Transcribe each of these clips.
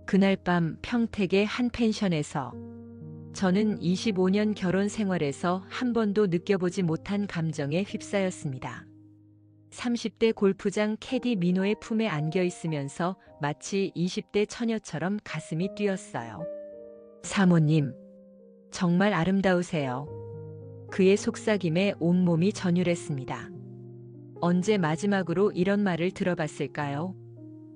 그날 밤 평택의 한 펜션에서 저는 25년 결혼 생활에서 한 번도 느껴보지 못한 감정에 휩싸였습니다. 30대 골프장 캐디 민호의 품에 안겨 있으면서 마치 20대 처녀처럼 가슴이 뛰었어요. 사모님, 정말 아름다우세요. 그의 속삭임에 온몸이 전율했습니다. 언제 마지막으로 이런 말을 들어봤을까요?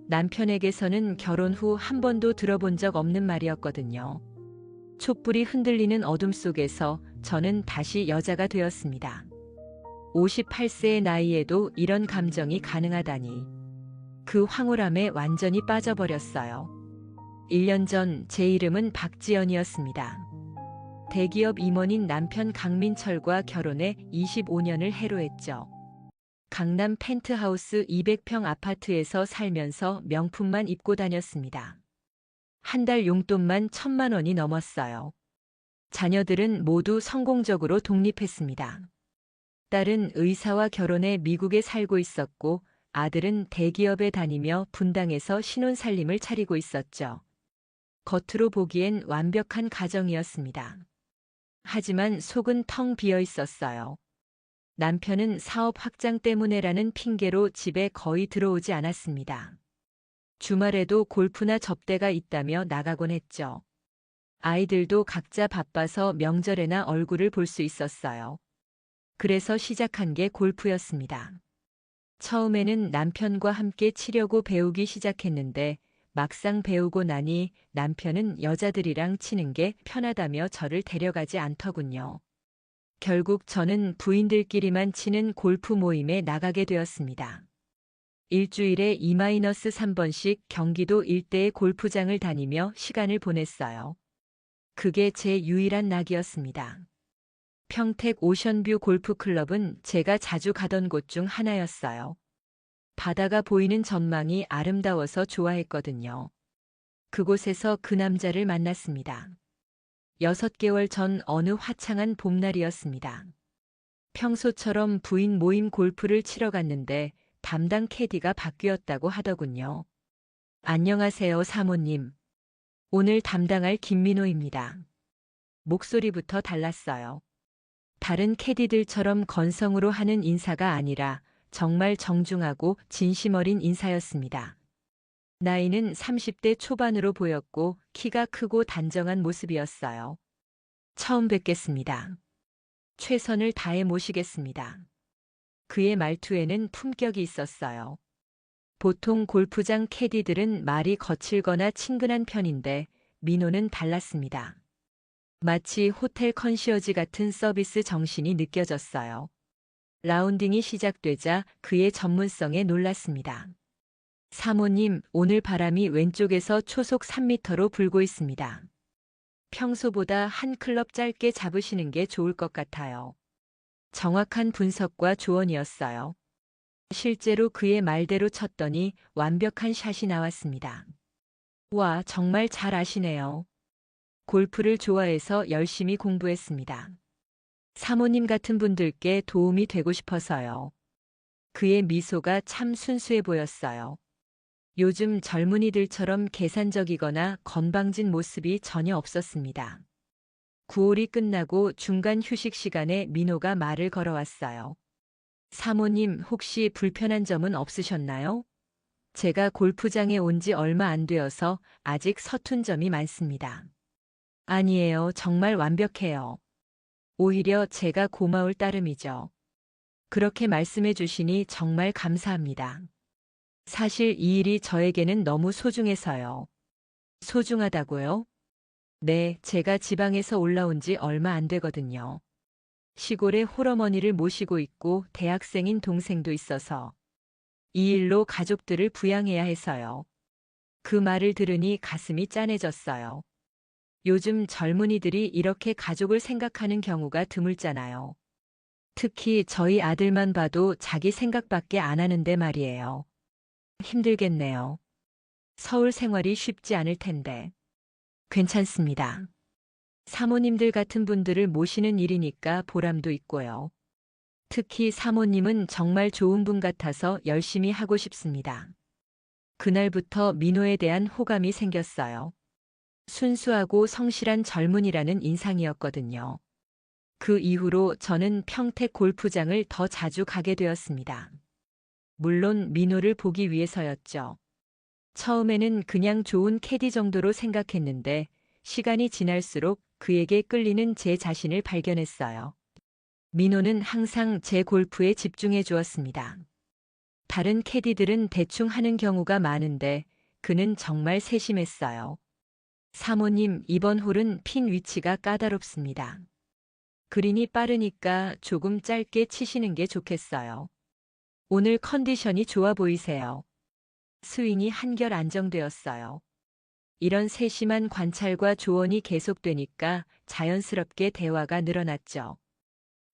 남편에게서는 결혼 후 한 번도 들어본 적 없는 말이었거든요. 촛불이 흔들리는 어둠 속에서 저는 다시 여자가 되었습니다. 58세의 나이에도 이런 감정이 가능하다니. 그 황홀함에 완전히 빠져버렸어요. 1년 전 제 이름은 박지연이었습니다. 대기업 임원인 남편 강민철과 결혼해 25년을 해로했죠. 강남 펜트하우스 200평 아파트에서 살면서 명품만 입고 다녔습니다. 한 달 용돈만 1,000만 원이 넘었어요. 자녀들은 모두 성공적으로 독립했습니다. 딸은 의사와 결혼해 미국에 살고 있었고 아들은 대기업에 다니며 분당에서 신혼살림을 차리고 있었죠. 겉으로 보기엔 완벽한 가정이었습니다. 하지만 속은 텅 비어 있었어요. 남편은 사업 확장 때문에라는 핑계로 집에 거의 들어오지 않았습니다. 주말에도 골프나 접대가 있다며 나가곤 했죠. 아이들도 각자 바빠서 명절에나 얼굴을 볼 수 있었어요. 그래서 시작한 게 골프였습니다. 처음에는 남편과 함께 치려고 배우기 시작했는데 막상 배우고 나니 남편은 여자들이랑 치는 게 편하다며 저를 데려가지 않더군요. 결국 저는 부인들끼리만 치는 골프 모임에 나가게 되었습니다. 일주일에 2-3번씩 경기도 일대의 골프장을 다니며 시간을 보냈어요. 그게 제 유일한 낙이었습니다. 평택 오션뷰 골프클럽은 제가 자주 가던 곳 중 하나였어요. 바다가 보이는 전망이 아름다워서 좋아했거든요. 그곳에서 그 남자를 만났습니다. 6개월 전 어느 화창한 봄날이었습니다. 평소처럼 부인 모임 골프를 치러 갔는데 담당 캐디가 바뀌었다고 하더군요. 안녕하세요, 사모님. 오늘 담당할 김민호입니다. 목소리부터 달랐어요. 다른 캐디들처럼 건성으로 하는 인사가 아니라 정말 정중하고 진심 어린 인사였습니다. 나이는 30대 초반으로 보였고 키가 크고 단정한 모습이었어요. 처음 뵙겠습니다. 최선을 다해 모시겠습니다. 그의 말투에는 품격이 있었어요. 보통 골프장 캐디들은 말이 거칠거나 친근한 편인데 민호는 달랐습니다. 마치 호텔 컨시어지 같은 서비스 정신이 느껴졌어요. 라운딩이 시작되자 그의 전문성에 놀랐습니다. 사모님, 오늘 바람이 왼쪽에서 초속 3m로 불고 있습니다. 평소보다 한 클럽 짧게 잡으시는 게 좋을 것 같아요. 정확한 분석과 조언이었어요. 실제로 그의 말대로 쳤더니 완벽한 샷이 나왔습니다. 와, 정말 잘 아시네요. 골프를 좋아해서 열심히 공부했습니다. 사모님 같은 분들께 도움이 되고 싶어서요. 그의 미소가 참 순수해 보였어요. 요즘 젊은이들처럼 계산적이거나 건방진 모습이 전혀 없었습니다. 9홀이 끝나고 중간 휴식 시간에 민호가 말을 걸어왔어요. 사모님, 혹시 불편한 점은 없으셨나요? 제가 골프장에 온 지 얼마 안 되어서 아직 서툰 점이 많습니다. 아니에요, 정말 완벽해요. 오히려 제가 고마울 따름이죠. 그렇게 말씀해 주시니 정말 감사합니다. 사실 이 일이 저에게는 너무 소중해서요. 소중하다고요? 네, 제가 지방에서 올라온 지 얼마 안 되거든요. 시골에 홀어머니를 모시고 있고 대학생인 동생도 있어서 이 일로 가족들을 부양해야 해서요. 그 말을 들으니 가슴이 짠해졌어요. 요즘 젊은이들이 이렇게 가족을 생각하는 경우가 드물잖아요. 특히 저희 아들만 봐도 자기 생각밖에 안 하는데 말이에요. 힘들겠네요. 서울 생활이 쉽지 않을 텐데. 괜찮습니다. 사모님들 같은 분들을 모시는 일이니까 보람도 있고요. 특히 사모님은 정말 좋은 분 같아서 열심히 하고 싶습니다. 그날부터 민호에 대한 호감이 생겼어요. 순수하고 성실한 젊은이라는 인상이었거든요. 그 이후로 저는 평택 골프장을 더 자주 가게 되었습니다. 물론 민호를 보기 위해서였죠. 처음에는 그냥 좋은 캐디 정도로 생각했는데 시간이 지날수록 그에게 끌리는 제 자신을 발견했어요. 민호는 항상 제 골프에 집중해 주었습니다. 다른 캐디들은 대충 하는 경우가 많은데 그는 정말 세심했어요. 사모님, 이번 홀은 핀 위치가 까다롭습니다. 그린이 빠르니까 조금 짧게 치시는 게 좋겠어요. 오늘 컨디션이 좋아 보이세요. 스윙이 한결 안정되었어요. 이런 세심한 관찰과 조언이 계속되니까 자연스럽게 대화가 늘어났죠.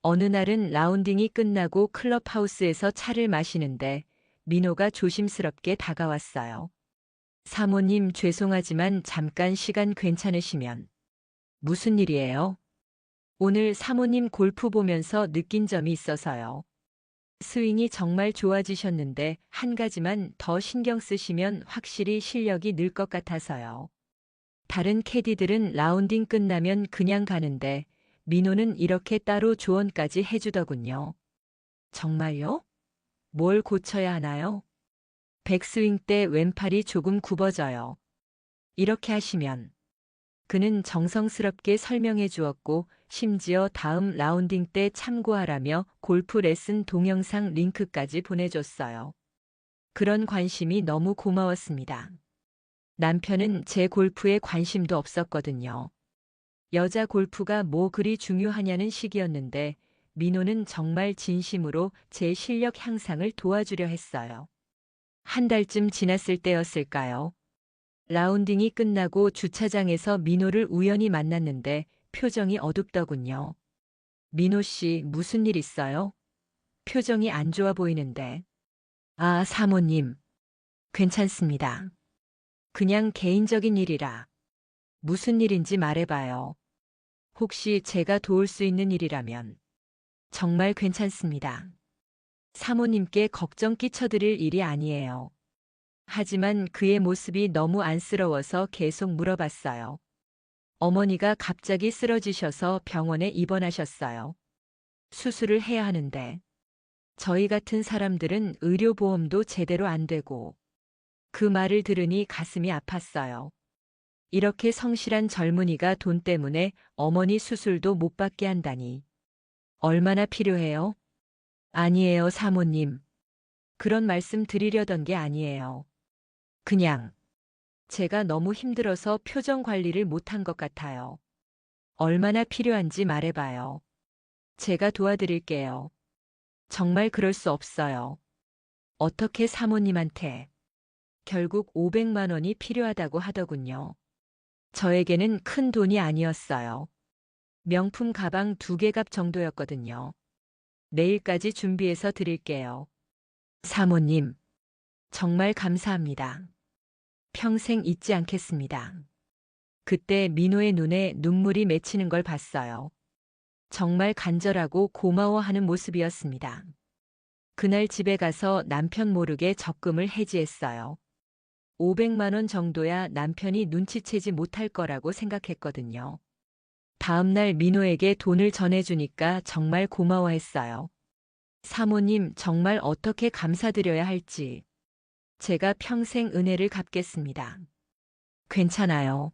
어느 날은 라운딩이 끝나고 클럽하우스에서 차를 마시는데 민호가 조심스럽게 다가왔어요. 사모님, 죄송하지만 잠깐 시간 괜찮으시면. 무슨 일이에요? 오늘 사모님 골프 보면서 느낀 점이 있어서요. 스윙이 정말 좋아지셨는데 한 가지만 더 신경 쓰시면 확실히 실력이 늘 것 같아서요. 다른 캐디들은 라운딩 끝나면 그냥 가는데 민호는 이렇게 따로 조언까지 해주더군요. 정말요? 뭘 고쳐야 하나요? 백스윙 때 왼팔이 조금 굽어져요. 이렇게 하시면. 그는 정성스럽게 설명해 주었고 심지어 다음 라운딩 때 참고하라며 골프 레슨 동영상 링크까지 보내줬어요. 그런 관심이 너무 고마웠습니다. 남편은 제 골프에 관심도 없었거든요. 여자 골프가 뭐 그리 중요하냐는 식이었는데 민호는 정말 진심으로 제 실력 향상을 도와주려 했어요. 한 달쯤 지났을 때였을까요? 라운딩이 끝나고 주차장에서 민호를 우연히 만났는데 표정이 어둡더군요. 민호 씨, 무슨 일 있어요? 표정이 안 좋아 보이는데. 아, 사모님. 괜찮습니다. 그냥 개인적인 일이라. 무슨 일인지 말해봐요. 혹시 제가 도울 수 있는 일이라면. 정말 괜찮습니다. 사모님께 걱정 끼쳐드릴 일이 아니에요. 하지만 그의 모습이 너무 안쓰러워서 계속 물어봤어요. 어머니가 갑자기 쓰러지셔서 병원에 입원하셨어요. 수술을 해야 하는데 저희 같은 사람들은 의료보험도 제대로 안 되고 그 말을 들으니 가슴이 아팠어요. 이렇게 성실한 젊은이가 돈 때문에 어머니 수술도 못 받게 한다니. 얼마나 필요해요? 아니에요, 사모님. 그런 말씀 드리려던 게 아니에요. 그냥 제가 너무 힘들어서 표정 관리를 못한 것 같아요. 얼마나 필요한지 말해봐요. 제가 도와드릴게요. 정말 그럴 수 없어요. 어떻게 사모님한테. 결국 500만 원이 필요하다고 하더군요. 저에게는 큰 돈이 아니었어요. 명품 가방 2개 값 정도였거든요. 내일까지 준비해서 드릴게요. 사모님, 정말 감사합니다. 평생 잊지 않겠습니다. 그때 민호의 눈에 눈물이 맺히는 걸 봤어요. 정말 간절하고 고마워하는 모습이었습니다. 그날 집에 가서 남편 모르게 적금을 해지했어요. 500만 원 정도야 남편이 눈치채지 못할 거라고 생각했거든요. 다음 날 민호에게 돈을 전해주니까 정말 고마워했어요. 사모님, 정말 어떻게 감사드려야 할지. 제가 평생 은혜를 갚겠습니다. 괜찮아요.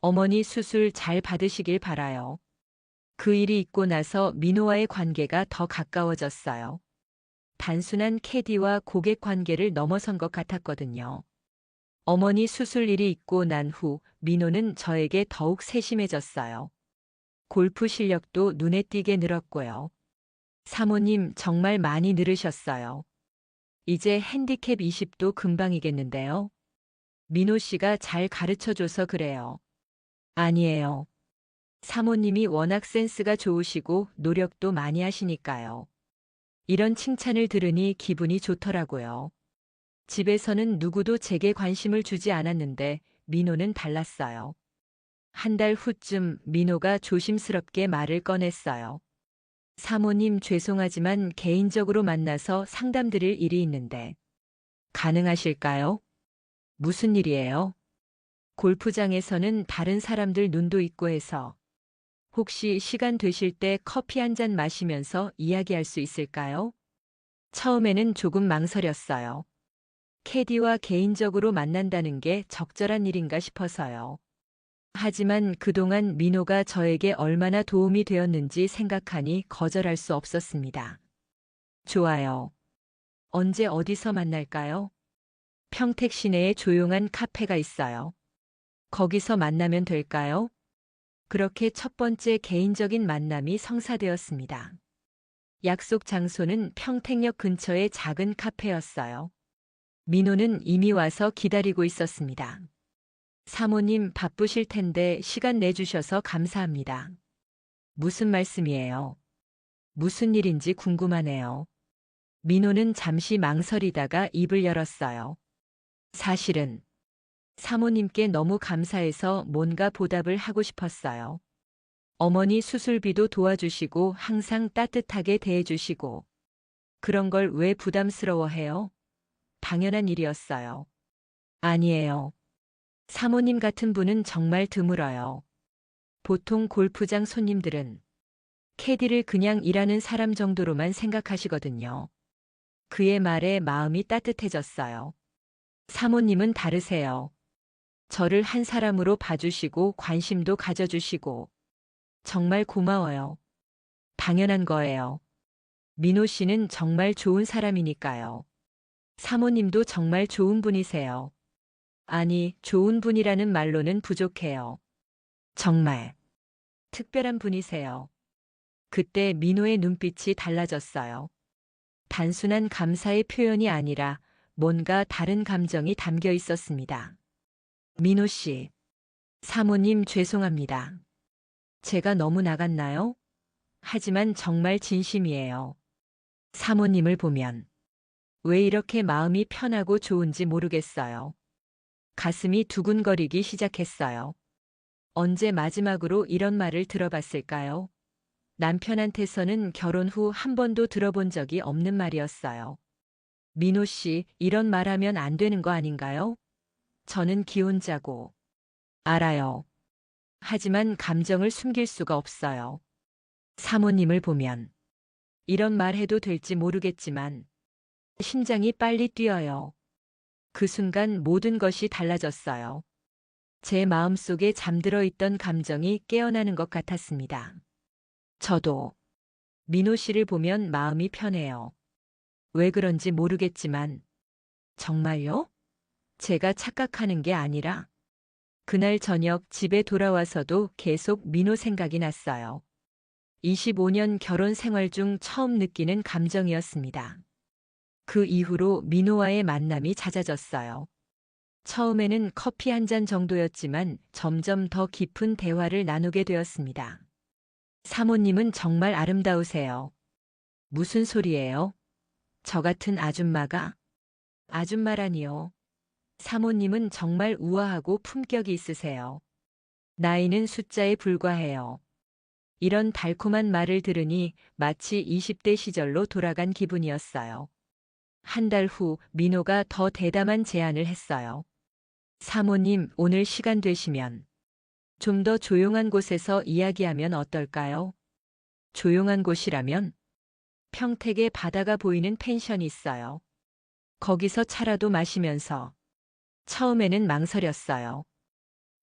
어머니 수술 잘 받으시길 바라요. 그 일이 있고 나서 민호와의 관계가 더 가까워졌어요. 단순한 캐디와 고객 관계를 넘어선 것 같았거든요. 어머니 수술 일이 있고 난 후 민호는 저에게 더욱 세심해졌어요. 골프 실력도 눈에 띄게 늘었고요. 사모님, 정말 많이 늘으셨어요. 이제 핸디캡 20도 금방이겠는데요. 민호 씨가 잘 가르쳐줘서 그래요. 아니에요. 사모님이 워낙 센스가 좋으시고 노력도 많이 하시니까요. 이런 칭찬을 들으니 기분이 좋더라고요. 집에서는 누구도 제게 관심을 주지 않았는데 민호는 달랐어요. 한 달 후쯤 민호가 조심스럽게 말을 꺼냈어요. 사모님, 죄송하지만 개인적으로 만나서 상담드릴 일이 있는데 가능하실까요? 무슨 일이에요? 골프장에서는 다른 사람들 눈도 있고 해서 혹시 시간 되실 때 커피 한 잔 마시면서 이야기할 수 있을까요? 처음에는 조금 망설였어요. 캐디와 개인적으로 만난다는 게 적절한 일인가 싶어서요. 하지만 그동안 민호가 저에게 얼마나 도움이 되었는지 생각하니 거절할 수 없었습니다. 좋아요. 언제 어디서 만날까요? 평택 시내에 조용한 카페가 있어요. 거기서 만나면 될까요? 그렇게 첫 번째 개인적인 만남이 성사되었습니다. 약속 장소는 평택역 근처의 작은 카페였어요. 민호는 이미 와서 기다리고 있었습니다. 사모님 바쁘실 텐데 시간 내주셔서 감사합니다. 무슨 말씀이에요? 무슨 일인지 궁금하네요. 민호는 잠시 망설이다가 입을 열었어요. 사실은 사모님께 너무 감사해서 뭔가 보답을 하고 싶었어요. 어머니 수술비도 도와주시고 항상 따뜻하게 대해주시고 그런 걸 왜 부담스러워해요? 당연한 일이었어요. 아니에요. 사모님 같은 분은 정말 드물어요. 보통 골프장 손님들은 캐디를 그냥 일하는 사람 정도로만 생각하시거든요. 그의 말에 마음이 따뜻해졌어요. 사모님은 다르세요. 저를 한 사람으로 봐주시고 관심도 가져주시고 정말 고마워요. 당연한 거예요. 민호 씨는 정말 좋은 사람이니까요. 사모님도 정말 좋은 분이세요. 아니, 좋은 분이라는 말로는 부족해요. 정말 특별한 분이세요. 그때 민호의 눈빛이 달라졌어요. 단순한 감사의 표현이 아니라 뭔가 다른 감정이 담겨 있었습니다. 민호 씨, 사모님 죄송합니다. 제가 너무 나갔나요? 하지만 정말 진심이에요. 사모님을 보면 왜 이렇게 마음이 편하고 좋은지 모르겠어요. 가슴이 두근거리기 시작했어요. 언제 마지막으로 이런 말을 들어봤을까요? 남편한테서는 결혼 후 한 번도 들어본 적이 없는 말이었어요. 민호 씨, 이런 말하면 안 되는 거 아닌가요? 저는 기혼자고. 알아요. 하지만 감정을 숨길 수가 없어요. 사모님을 보면 이런 말 해도 될지 모르겠지만 심장이 빨리 뛰어요. 그 순간 모든 것이 달라졌어요. 제 마음속에 잠들어 있던 감정이 깨어나는 것 같았습니다. 저도 민호 씨를 보면 마음이 편해요. 왜 그런지 모르겠지만 정말요? 제가 착각하는 게 아니라 그날 저녁 집에 돌아와서도 계속 민호 생각이 났어요. 25년 결혼 생활 중 처음 느끼는 감정이었습니다. 그 이후로 민호와의 만남이 잦아졌어요. 처음에는 커피 한 잔 정도였지만 점점 더 깊은 대화를 나누게 되었습니다. 사모님은 정말 아름다우세요. 무슨 소리예요? 저 같은 아줌마가? 아줌마라니요. 사모님은 정말 우아하고 품격이 있으세요. 나이는 숫자에 불과해요. 이런 달콤한 말을 들으니 마치 20대 시절로 돌아간 기분이었어요. 한 달 후 민호가 더 대담한 제안을 했어요. 사모님, 오늘 시간 되시면 좀 더 조용한 곳에서 이야기하면 어떨까요? 조용한 곳이라면 평택에 바다가 보이는 펜션이 있어요. 거기서 차라도 마시면서 처음에는 망설였어요.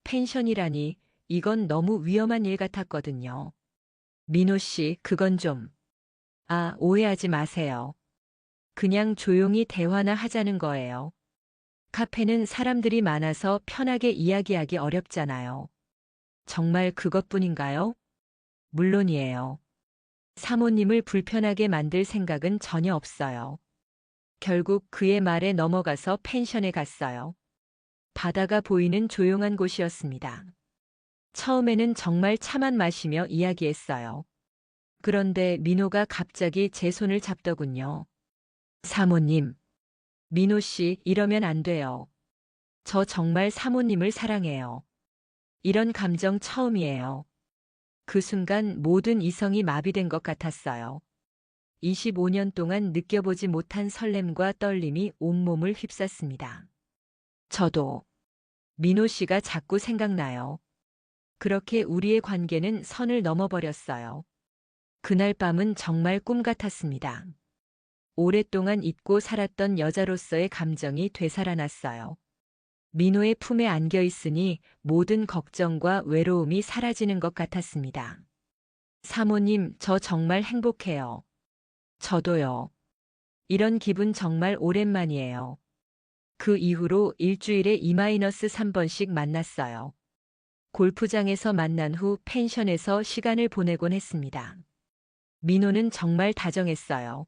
펜션이라니 이건 너무 위험한 일 같았거든요. 민호 씨, 그건 좀. 오해하지 마세요. 그냥 조용히 대화나 하자는 거예요. 카페는 사람들이 많아서 편하게 이야기하기 어렵잖아요. 정말 그것뿐인가요? 물론이에요. 사모님을 불편하게 만들 생각은 전혀 없어요. 결국 그의 말에 넘어가서 펜션에 갔어요. 바다가 보이는 조용한 곳이었습니다. 처음에는 정말 차만 마시며 이야기했어요. 그런데 민호가 갑자기 제 손을 잡더군요. 사모님, 민호 씨, 이러면 안 돼요. 저 정말 사모님을 사랑해요. 이런 감정 처음이에요. 그 순간 모든 이성이 마비된 것 같았어요. 25년 동안 느껴보지 못한 설렘과 떨림이 온몸을 휩쌌습니다. 저도 민호 씨가 자꾸 생각나요. 그렇게 우리의 관계는 선을 넘어버렸어요. 그날 밤은 정말 꿈 같았습니다. 오랫동안 잊고 살았던 여자로서의 감정이 되살아났어요. 민호의 품에 안겨 있으니 모든 걱정과 외로움이 사라지는 것 같았습니다. 사모님, 저 정말 행복해요. 저도요. 이런 기분 정말 오랜만이에요. 그 이후로 일주일에 2-3번씩 만났어요. 골프장에서 만난 후 펜션에서 시간을 보내곤 했습니다. 민호는 정말 다정했어요.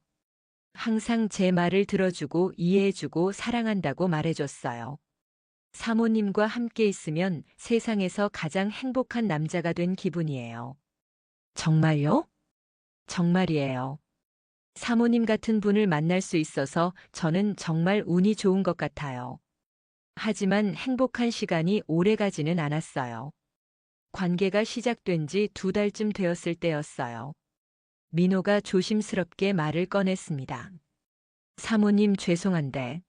항상 제 말을 들어주고 이해해주고 사랑한다고 말해줬어요. 사모님과 함께 있으면 세상에서 가장 행복한 남자가 된 기분이에요. 정말요? 정말이에요. 사모님 같은 분을 만날 수 있어서 저는 정말 운이 좋은 것 같아요. 하지만 행복한 시간이 오래 가지는 않았어요. 관계가 시작된 지 2달쯤 되었을 때였어요. 민호가 조심스럽게 말을 꺼냈습니다. 사모님 죄송한데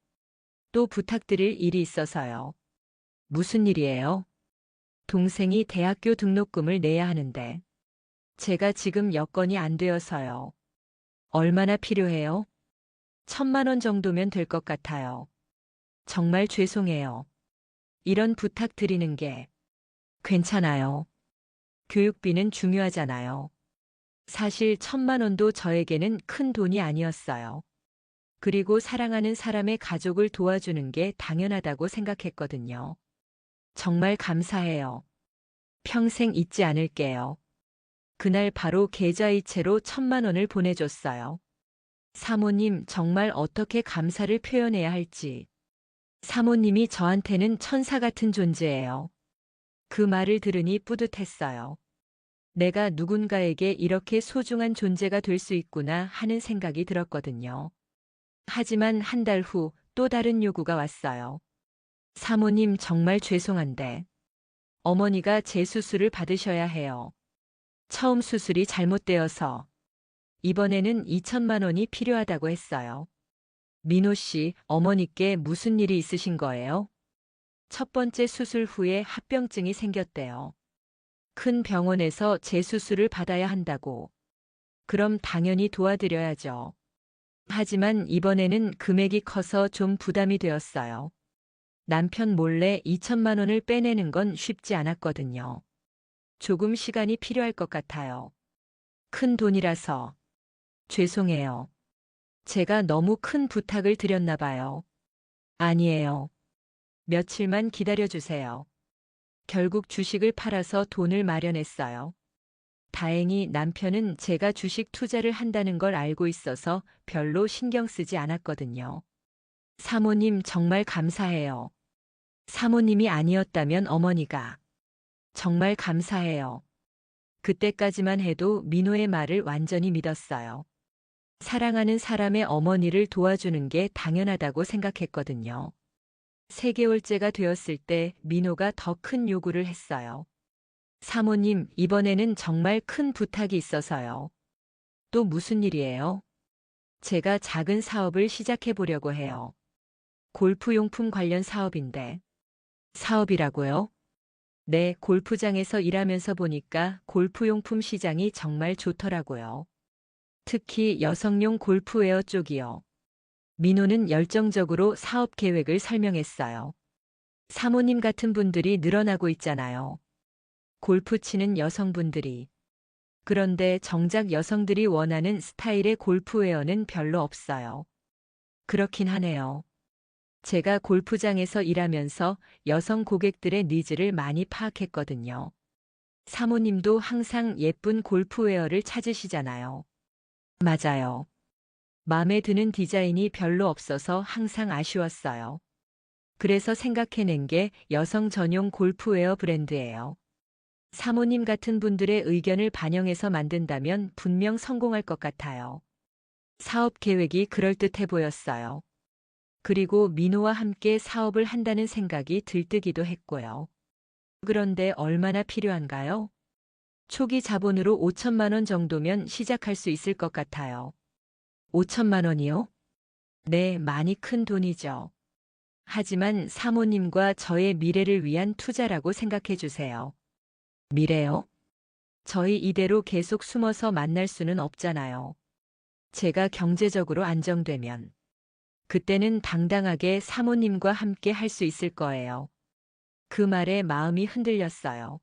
또 부탁드릴 일이 있어서요. 무슨 일이에요? 동생이 대학교 등록금을 내야 하는데 제가 지금 여건이 안 되어서요. 얼마나 필요해요? 1,000만 원 정도면 될 것 같아요. 정말 죄송해요. 이런 부탁 드리는 게 괜찮아요. 교육비는 중요하잖아요. 사실 1,000만 원도 저에게는 큰 돈이 아니었어요. 그리고 사랑하는 사람의 가족을 도와주는 게 당연하다고 생각했거든요. 정말 감사해요. 평생 잊지 않을게요. 그날 바로 계좌이체로 1,000만 원을 보내줬어요. 사모님, 정말 어떻게 감사를 표현해야 할지. 사모님이 저한테는 천사 같은 존재예요. 그 말을 들으니 뿌듯했어요. 내가 누군가에게 이렇게 소중한 존재가 될 수 있구나 하는 생각이 들었거든요. 하지만 한 달 후 또 다른 요구가 왔어요. 사모님, 정말 죄송한데 어머니가 재수술을 받으셔야 해요. 처음 수술이 잘못되어서 이번에는 2,000만 원이 필요하다고 했어요. 민호 씨, 어머니께 무슨 일이 있으신 거예요? 첫 번째 수술 후에 합병증이 생겼대요. 큰 병원에서 재수술을 받아야 한다고. 그럼 당연히 도와드려야죠. 하지만 이번에는 금액이 커서 좀 부담이 되었어요. 남편 몰래 2,000만 원을 빼내는 건 쉽지 않았거든요. 조금 시간이 필요할 것 같아요. 큰 돈이라서. 죄송해요. 제가 너무 큰 부탁을 드렸나 봐요. 아니에요. 며칠만 기다려주세요. 결국 주식을 팔아서 돈을 마련했어요. 다행히 남편은 제가 주식 투자를 한다는 걸 알고 있어서 별로 신경 쓰지 않았거든요. 사모님 정말 감사해요. 사모님이 아니었다면 어머니가. 정말 감사해요. 그때까지만 해도 민호의 말을 완전히 믿었어요. 사랑하는 사람의 어머니를 도와주는 게 당연하다고 생각했거든요. 3개월째가 되었을 때 민호가 더 큰 요구를 했어요. 사모님, 이번에는 정말 큰 부탁이 있어서요. 또 무슨 일이에요? 제가 작은 사업을 시작해 보려고 해요. 골프용품 관련 사업인데. 사업이라고요? 네, 골프장에서 일하면서 보니까 골프용품 시장이 정말 좋더라고요. 특히 여성용 골프웨어 쪽이요. 민호는 열정적으로 사업 계획을 설명했어요. 사모님 같은 분들이 늘어나고 있잖아요. 골프 치는 여성분들이. 그런데 정작 여성들이 원하는 스타일의 골프웨어는 별로 없어요. 그렇긴 하네요. 제가 골프장에서 일하면서 여성 고객들의 니즈를 많이 파악했거든요. 사모님도 항상 예쁜 골프웨어를 찾으시잖아요. 맞아요. 마음에 드는 디자인이 별로 없어서 항상 아쉬웠어요. 그래서 생각해낸 게 여성 전용 골프웨어 브랜드예요. 사모님 같은 분들의 의견을 반영해서 만든다면 분명 성공할 것 같아요. 사업 계획이 그럴듯해 보였어요. 그리고 민호와 함께 사업을 한다는 생각이 들뜨기도 했고요. 그런데 얼마나 필요한가요? 초기 자본으로 5,000만 원 정도면 시작할 수 있을 것 같아요. 5,000만 원이요? 네, 많이 큰 돈이죠. 하지만 사모님과 저의 미래를 위한 투자라고 생각해 주세요. 미래요? 저희 이대로 계속 숨어서 만날 수는 없잖아요. 제가 경제적으로 안정되면 그때는 당당하게 사모님과 함께 할 수 있을 거예요. 그 말에 마음이 흔들렸어요.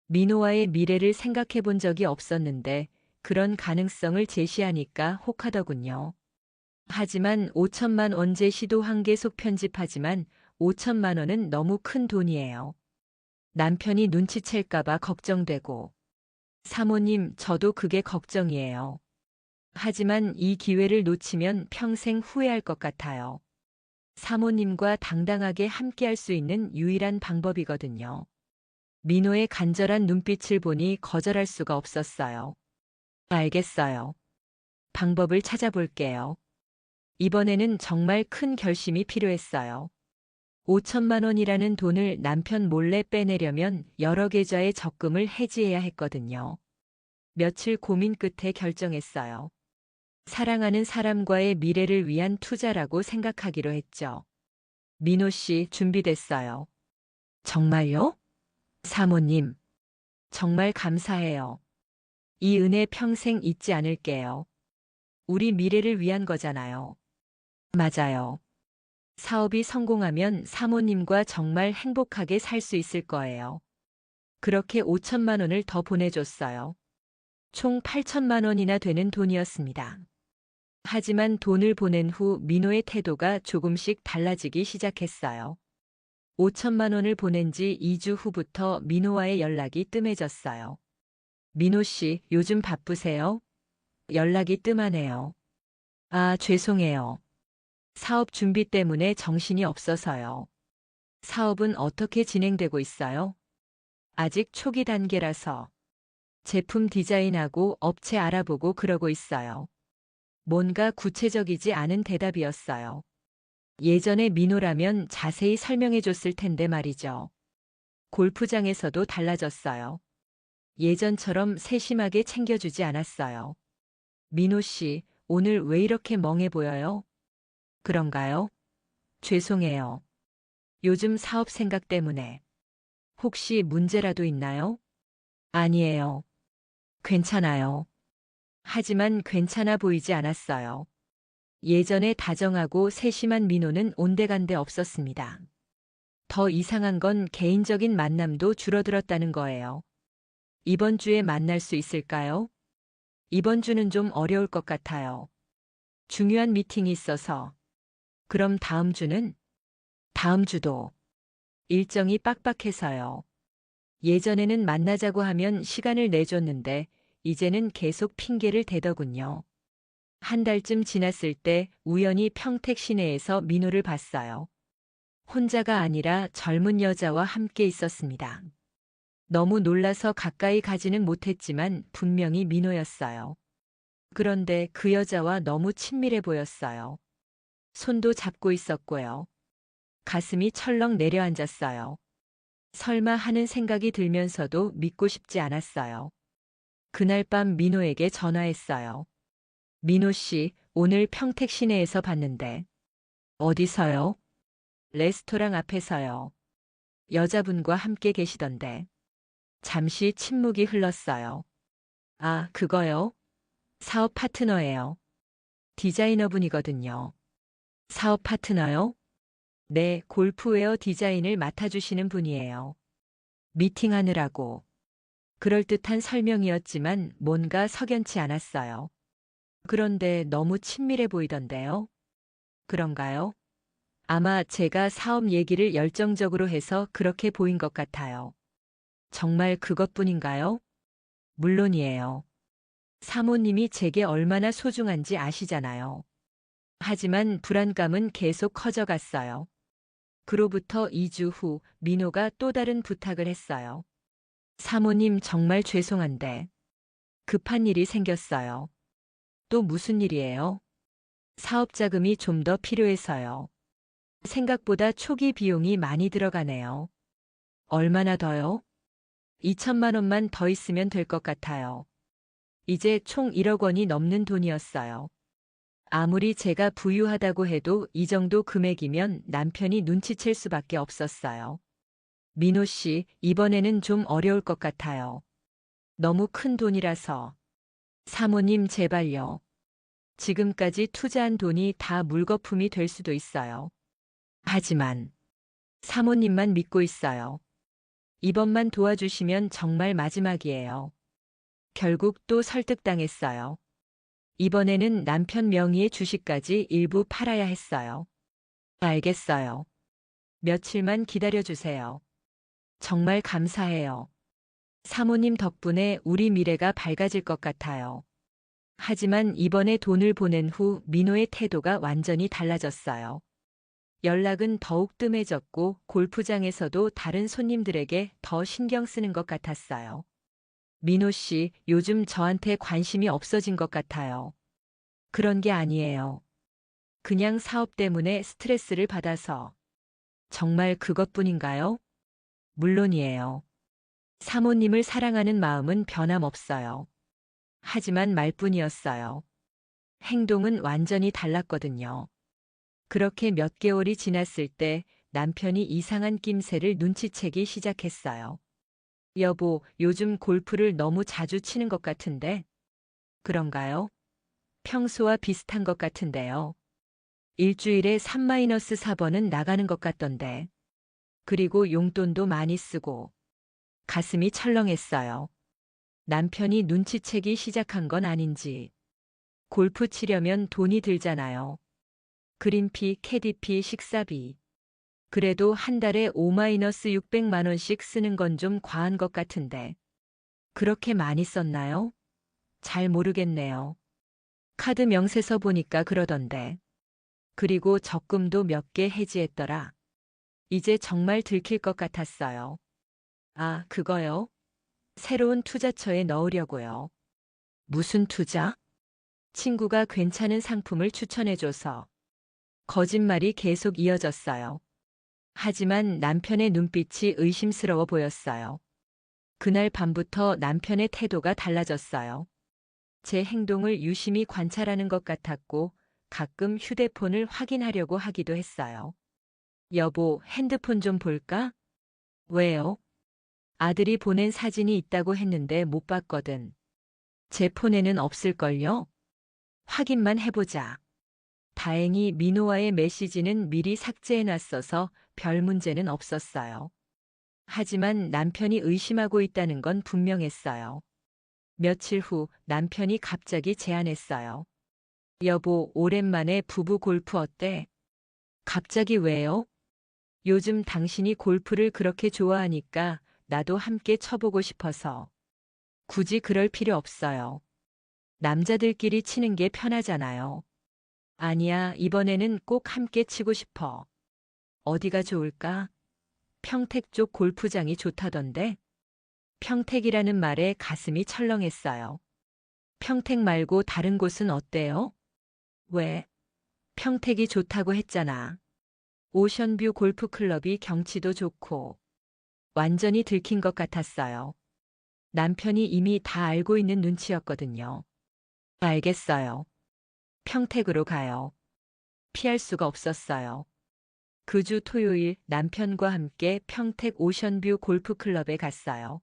민호와의 미래를 생각해 본 적이 없었는데 그런 가능성을 제시하니까 혹하더군요. 하지만 5천만 원 제시도 한 계속 편집하지만 5천만 원은 너무 큰 돈이에요. 남편이 눈치챌까봐 걱정되고 사모님 저도 그게 걱정이에요. 하지만 이 기회를 놓치면 평생 후회할 것 같아요. 사모님과 당당하게 함께할 수 있는 유일한 방법이거든요. 민호의 간절한 눈빛을 보니 거절할 수가 없었어요. 알겠어요. 방법을 찾아볼게요. 이번에는 정말 큰 결심이 필요했어요. 5천만 원이라는 돈을 남편 몰래 빼내려면 여러 계좌의 적금을 해지해야 했거든요. 며칠 고민 끝에 결정했어요. 사랑하는 사람과의 미래를 위한 투자라고 생각하기로 했죠. 민호 씨 준비됐어요. 정말요? 사모님, 정말 감사해요. 이 은혜 평생 잊지 않을게요. 우리 미래를 위한 거잖아요. 맞아요. 사업이 성공하면 사모님과 정말 행복하게 살 수 있을 거예요. 그렇게 5천만 원을 더 보내줬어요. 총 8천만 원이나 되는 돈이었습니다. 하지만 돈을 보낸 후 민호의 태도가 조금씩 달라지기 시작했어요. 5천만 원을 보낸 지 2주 후부터 민호와의 연락이 뜸해졌어요. 민호 씨, 요즘 바쁘세요? 연락이 뜸하네요. 아, 죄송해요. 사업 준비 때문에 정신이 없어서요. 사업은 어떻게 진행되고 있어요? 아직 초기 단계라서 제품 디자인하고 업체 알아보고 그러고 있어요. 뭔가 구체적이지 않은 대답이었어요. 예전에 민호라면 자세히 설명해 줬을 텐데 말이죠. 골프장에서도 달라졌어요. 예전처럼 세심하게 챙겨주지 않았어요. 민호 씨, 오늘 왜 이렇게 멍해 보여요? 그런가요? 죄송해요. 요즘 사업 생각 때문에. 혹시 문제라도 있나요? 아니에요. 괜찮아요. 하지만 괜찮아 보이지 않았어요. 예전에 다정하고 세심한 민호는 온데간데 없었습니다. 더 이상한 건 개인적인 만남도 줄어들었다는 거예요. 이번 주에 만날 수 있을까요? 이번 주는 좀 어려울 것 같아요. 중요한 미팅이 있어서. 그럼 다음 주는? 다음 주도. 일정이 빡빡해서요. 예전에는 만나자고 하면 시간을 내줬는데 이제는 계속 핑계를 대더군요. 한 달쯤 지났을 때 우연히 평택 시내에서 민호를 봤어요. 혼자가 아니라 젊은 여자와 함께 있었습니다. 너무 놀라서 가까이 가지는 못했지만 분명히 민호였어요. 그런데 그 여자와 너무 친밀해 보였어요. 손도 잡고 있었고요. 가슴이 철렁 내려앉았어요. 설마 하는 생각이 들면서도 믿고 싶지 않았어요. 그날 밤 민호에게 전화했어요. 민호 씨, 오늘 평택 시내에서 봤는데. 어디서요? 레스토랑 앞에서요. 여자분과 함께 계시던데. 잠시 침묵이 흘렀어요. 아, 그거요? 사업 파트너예요. 디자이너분이거든요. 사업 파트너요? 네, 골프웨어 디자인을 맡아주시는 분이에요. 미팅하느라고. 그럴듯한 설명이었지만 뭔가 석연치 않았어요. 그런데 너무 친밀해 보이던데요? 그런가요? 아마 제가 사업 얘기를 열정적으로 해서 그렇게 보인 것 같아요. 정말 그것뿐인가요? 물론이에요. 사모님이 제게 얼마나 소중한지 아시잖아요. 하지만 불안감은 계속 커져갔어요. 그로부터 2주 후 민호가 또 다른 부탁을 했어요. 사모님 정말 죄송한데 급한 일이 생겼어요. 또 무슨 일이에요? 사업 자금이 좀 더 필요해서요. 생각보다 초기 비용이 많이 들어가네요. 얼마나 더요? 2천만 원만 더 있으면 될 것 같아요. 이제 총 1억 원이 넘는 돈이었어요. 아무리 제가 부유하다고 해도 이 정도 금액이면 남편이 눈치챌 수밖에 없었어요. 민호 씨, 이번에는 좀 어려울 것 같아요. 너무 큰 돈이라서. 사모님, 제발요. 지금까지 투자한 돈이 다 물거품이 될 수도 있어요. 하지만 사모님만 믿고 있어요. 이번만 도와주시면 정말 마지막이에요. 결국 또 설득당했어요. 이번에는 남편 명의의 주식까지 일부 팔아야 했어요. 알겠어요. 며칠만 기다려주세요. 정말 감사해요. 사모님 덕분에 우리 미래가 밝아질 것 같아요. 하지만 이번에 돈을 보낸 후 민호의 태도가 완전히 달라졌어요. 연락은 더욱 뜸해졌고 골프장에서도 다른 손님들에게 더 신경 쓰는 것 같았어요. 민호 씨, 요즘 저한테 관심이 없어진 것 같아요. 그런 게 아니에요. 그냥 사업 때문에 스트레스를 받아서. 정말 그것뿐인가요? 물론이에요. 사모님을 사랑하는 마음은 변함없어요. 하지만 말뿐이었어요. 행동은 완전히 달랐거든요. 그렇게 몇 개월이 지났을 때 남편이 이상한 낌새를 눈치채기 시작했어요. 여보, 요즘 골프를 너무 자주 치는 것 같은데? 그런가요? 평소와 비슷한 것 같은데요. 일주일에 3-4번은 나가는 것 같던데. 그리고 용돈도 많이 쓰고. 가슴이 철렁했어요. 남편이 눈치채기 시작한 건 아닌지. 골프 치려면 돈이 들잖아요. 그린피, 캐디피, 식사비. 그래도 한 달에 5-600만 원씩 쓰는 건 좀 과한 것 같은데. 그렇게 많이 썼나요? 잘 모르겠네요. 카드 명세서 보니까 그러던데. 그리고 적금도 몇 개 해지했더라. 이제 정말 들킬 것 같았어요. 아, 그거요? 새로운 투자처에 넣으려고요. 무슨 투자? 친구가 괜찮은 상품을 추천해줘서. 거짓말이 계속 이어졌어요. 하지만 남편의 눈빛이 의심스러워 보였어요. 그날 밤부터 남편의 태도가 달라졌어요. 제 행동을 유심히 관찰하는 것 같았고 가끔 휴대폰을 확인하려고 하기도 했어요. 여보, 핸드폰 좀 볼까? 왜요? 아들이 보낸 사진이 있다고 했는데 못 봤거든. 제 폰에는 없을걸요? 확인만 해보자. 다행히 민호와의 메시지는 미리 삭제해놨어서 별 문제는 없었어요. 하지만 남편이 의심하고 있다는 건 분명했어요. 며칠 후 남편이 갑자기 제안했어요. 여보, 오랜만에 부부 골프 어때? 갑자기 왜요? 요즘 당신이 골프를 그렇게 좋아하니까 나도 함께 쳐보고 싶어서. 굳이 그럴 필요 없어요. 남자들끼리 치는 게 편하잖아요. 아니야, 이번에는 꼭 함께 치고 싶어. 어디가 좋을까? 평택 쪽 골프장이 좋다던데? 평택이라는 말에 가슴이 철렁했어요. 평택 말고 다른 곳은 어때요? 왜? 평택이 좋다고 했잖아. 오션뷰 골프클럽이 경치도 좋고. 완전히 들킨 것 같았어요. 남편이 이미 다 알고 있는 눈치였거든요. 알겠어요. 평택으로 가요. 피할 수가 없었어요. 그 주 토요일 남편과 함께 평택 오션뷰 골프클럽에 갔어요.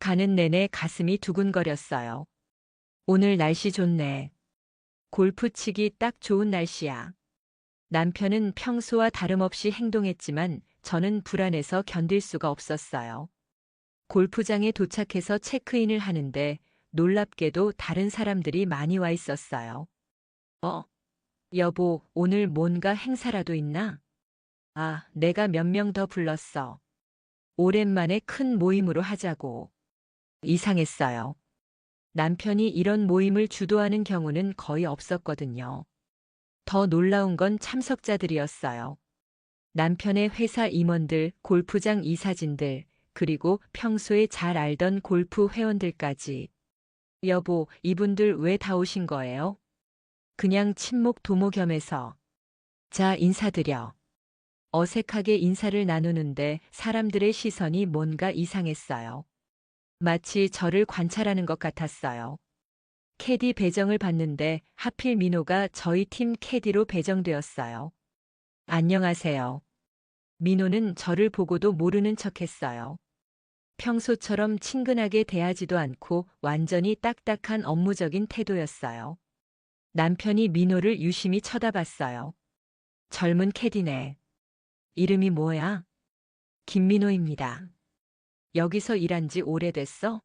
가는 내내 가슴이 두근거렸어요. 오늘 날씨 좋네. 골프 치기 딱 좋은 날씨야. 남편은 평소와 다름없이 행동했지만 저는 불안해서 견딜 수가 없었어요. 골프장에 도착해서 체크인을 하는데 놀랍게도 다른 사람들이 많이 와 있었어요. 여보, 오늘 뭔가 행사라도 있나? 아, 내가 몇 명 더 불렀어. 오랜만에 큰 모임으로 하자고. 이상했어요. 남편이 이런 모임을 주도하는 경우는 거의 없었거든요. 더 놀라운 건 참석자들이었어요. 남편의 회사 임원들, 골프장 이사진들, 그리고 평소에 잘 알던 골프 회원들까지. 여보, 이분들 왜 다 오신 거예요? 그냥 친목 도모 겸해서. 자, 인사드려. 어색하게 인사를 나누는데 사람들의 시선이 뭔가 이상했어요. 마치 저를 관찰하는 것 같았어요. 캐디 배정을 받는데 하필 민호가 저희 팀 캐디로 배정되었어요. 안녕하세요. 민호는 저를 보고도 모르는 척했어요. 평소처럼 친근하게 대하지도 않고 완전히 딱딱한 업무적인 태도였어요. 남편이 민호를 유심히 쳐다봤어요. 젊은 캐디네. 이름이 뭐야? 김민호입니다. 여기서 일한 지 오래됐어?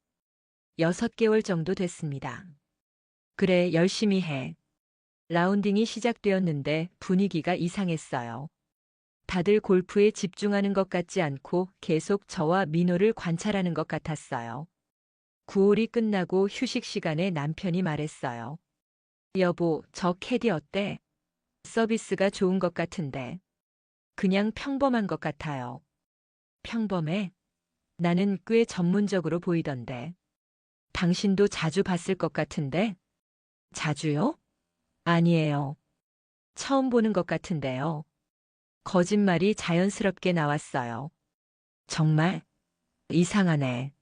6개월 정도 됐습니다. 그래, 열심히 해. 라운딩이 시작되었는데 분위기가 이상했어요. 다들 골프에 집중하는 것 같지 않고 계속 저와 민호를 관찰하는 것 같았어요. 9홀이 끝나고 휴식 시간에 남편이 말했어요. 여보, 저 캐디 어때? 서비스가 좋은 것 같은데. 그냥 평범한 것 같아요. 평범해? 나는 꽤 전문적으로 보이던데. 당신도 자주 봤을 것 같은데? 자주요? 아니에요. 처음 보는 것 같은데요. 거짓말이 자연스럽게 나왔어요. 정말? 이상하네.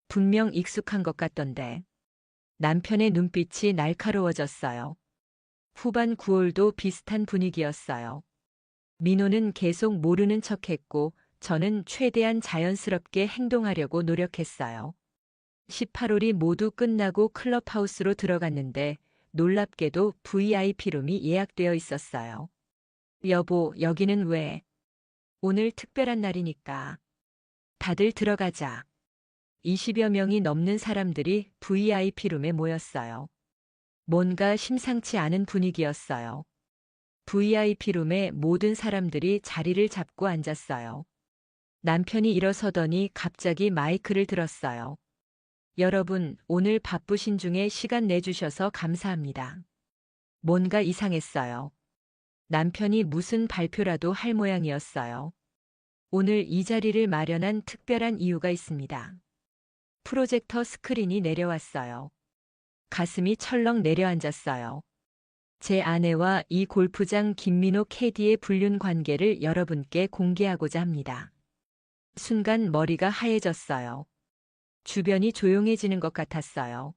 분명 익숙한 것 같던데. 남편의 눈빛이 날카로워졌어요. 후반 9홀도 비슷한 분위기였어요. 민호는 계속 모르는 척했고 저는 최대한 자연스럽게 행동하려고 노력했어요. 18홀이 모두 끝나고 클럽하우스로 들어갔는데 놀랍게도 VIP룸이 예약되어 있었어요. 여보, 여기는 왜? 오늘 특별한 날이니까. 다들 들어가자. 20여 명이 넘는 사람들이 VIP룸에 모였어요. 뭔가 심상치 않은 분위기였어요. VIP룸에 모든 사람들이 자리를 잡고 앉았어요. 남편이 일어서더니 갑자기 마이크를 들었어요. 여러분, 오늘 바쁘신 중에 시간 내주셔서 감사합니다. 뭔가 이상했어요. 남편이 무슨 발표라도 할 모양이었어요. 오늘 이 자리를 마련한 특별한 이유가 있습니다. 프로젝터 스크린이 내려왔어요. 가슴이 철렁 내려앉았어요. 제 아내와 이 골프장 김민호 캐디의 불륜 관계를 여러분께 공개하고자 합니다. 순간 머리가 하얘졌어요. 주변이 조용해지는 것 같았어요.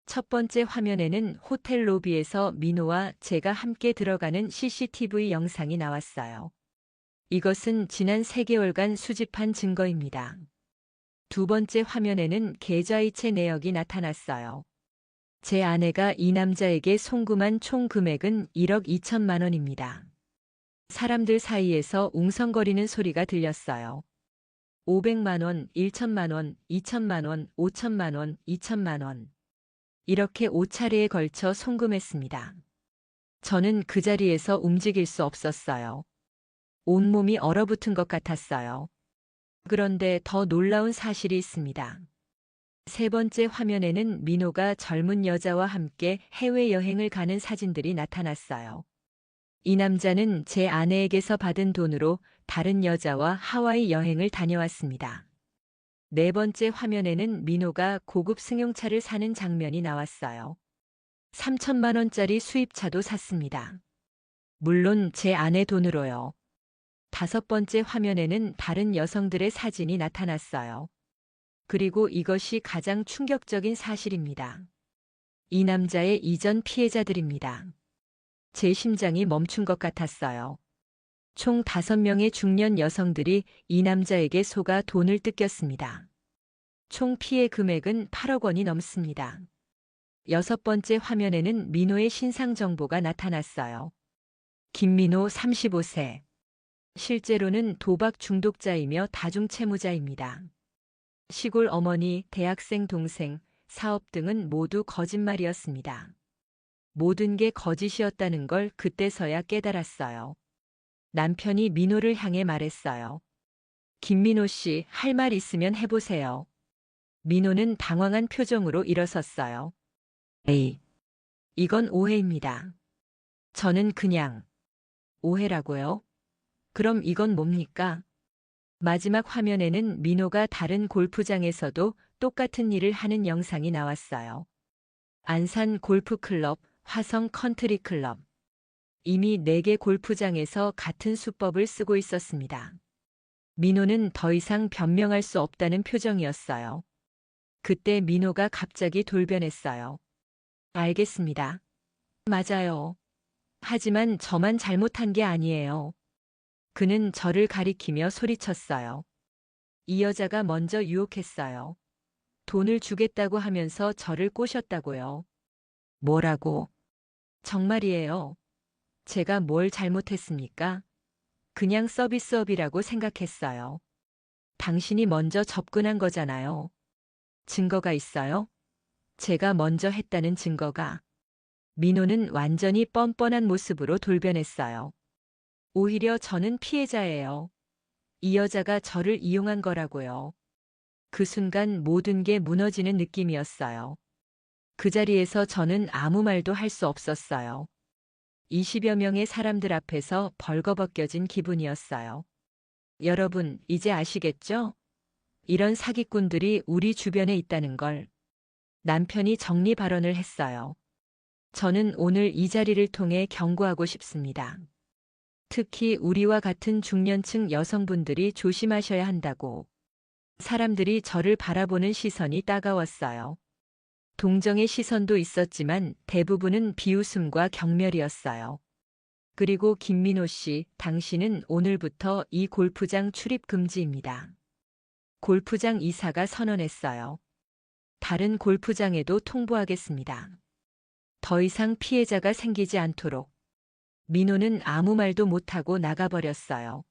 첫 번째 화면에는 호텔 로비에서 민호와 제가 함께 들어가는 CCTV 영상이 나왔어요. 이것은 지난 3개월간 수집한 증거입니다. 두 번째 화면에는 계좌이체 내역이 나타났어요. 제 아내가 이 남자에게 송금한 총 금액은 1억 2천만 원입니다. 사람들 사이에서 웅성거리는 소리가 들렸어요. 500만 원, 1천만 원, 2천만 원, 5천만 원, 2천만 원. 이렇게 5차례에 걸쳐 송금했습니다. 저는 그 자리에서 움직일 수 없었어요. 온몸이 얼어붙은 것 같았어요. 그런데 더 놀라운 사실이 있습니다. 세 번째 화면에는 민호가 젊은 여자와 함께 해외여행을 가는 사진들이 나타났어요. 이 남자는 제 아내에게서 받은 돈으로 다른 여자와 하와이 여행을 다녀왔습니다. 네 번째 화면에는 민호가 고급 승용차를 사는 장면이 나왔어요. 3천만 원짜리 수입차도 샀습니다. 물론 제 아내 돈으로요. 다섯 번째 화면에는 다른 여성들의 사진이 나타났어요. 그리고 이것이 가장 충격적인 사실입니다. 이 남자의 이전 피해자들입니다. 제 심장이 멈춘 것 같았어요. 총 5명의 중년 여성들이 이 남자에게 속아 돈을 뜯겼습니다. 총 피해 금액은 8억 원이 넘습니다. 여섯 번째 화면에는 민호의 신상 정보가 나타났어요. 김민호 35세. 실제로는 도박 중독자이며 다중채무자입니다. 시골 어머니, 대학생 동생, 사업 등은 모두 거짓말이었습니다. 모든 게 거짓이었다는 걸 그때서야 깨달았어요. 남편이 민호를 향해 말했어요. 김민호 씨, 할 말 있으면 해보세요. 민호는 당황한 표정으로 일어섰어요. 에이, 이건 오해입니다. 저는 그냥. 오해라고요? 그럼 이건 뭡니까? 마지막 화면에는 민호가 다른 골프장에서도 똑같은 일을 하는 영상이 나왔어요. 안산 골프클럽, 화성 컨트리클럽. 이미 4개 골프장에서 같은 수법을 쓰고 있었습니다. 민호는 더 이상 변명할 수 없다는 표정이었어요. 그때 민호가 갑자기 돌변했어요. 알겠습니다. 맞아요. 하지만 저만 잘못한 게 아니에요. 그는 저를 가리키며 소리쳤어요. 이 여자가 먼저 유혹했어요. 돈을 주겠다고 하면서 저를 꼬셨다고요. 뭐라고? 정말이에요. 제가 뭘 잘못했습니까? 그냥 서비스업이라고 생각했어요. 당신이 먼저 접근한 거잖아요. 증거가 있어요? 제가 먼저 했다는 증거가. 민호는 완전히 뻔뻔한 모습으로 돌변했어요. 오히려 저는 피해자예요. 이 여자가 저를 이용한 거라고요. 그 순간 모든 게 무너지는 느낌이었어요. 그 자리에서 저는 아무 말도 할 수 없었어요. 20여 명의 사람들 앞에서 벌거벗겨진 기분이었어요. 여러분, 이제 아시겠죠? 이런 사기꾼들이 우리 주변에 있다는 걸. 남편이 정리 발언을 했어요. 저는 오늘 이 자리를 통해 경고하고 싶습니다. 특히 우리와 같은 중년층 여성분들이 조심하셔야 한다고. 사람들이 저를 바라보는 시선이 따가웠어요. 동정의 시선도 있었지만 대부분은 비웃음과 경멸이었어요. 그리고 김민호 씨, 당신은 오늘부터 이 골프장 출입 금지입니다. 골프장 이사가 선언했어요. 다른 골프장에도 통보하겠습니다. 더 이상 피해자가 생기지 않도록. 민호는 아무 말도 못하고 나가버렸어요.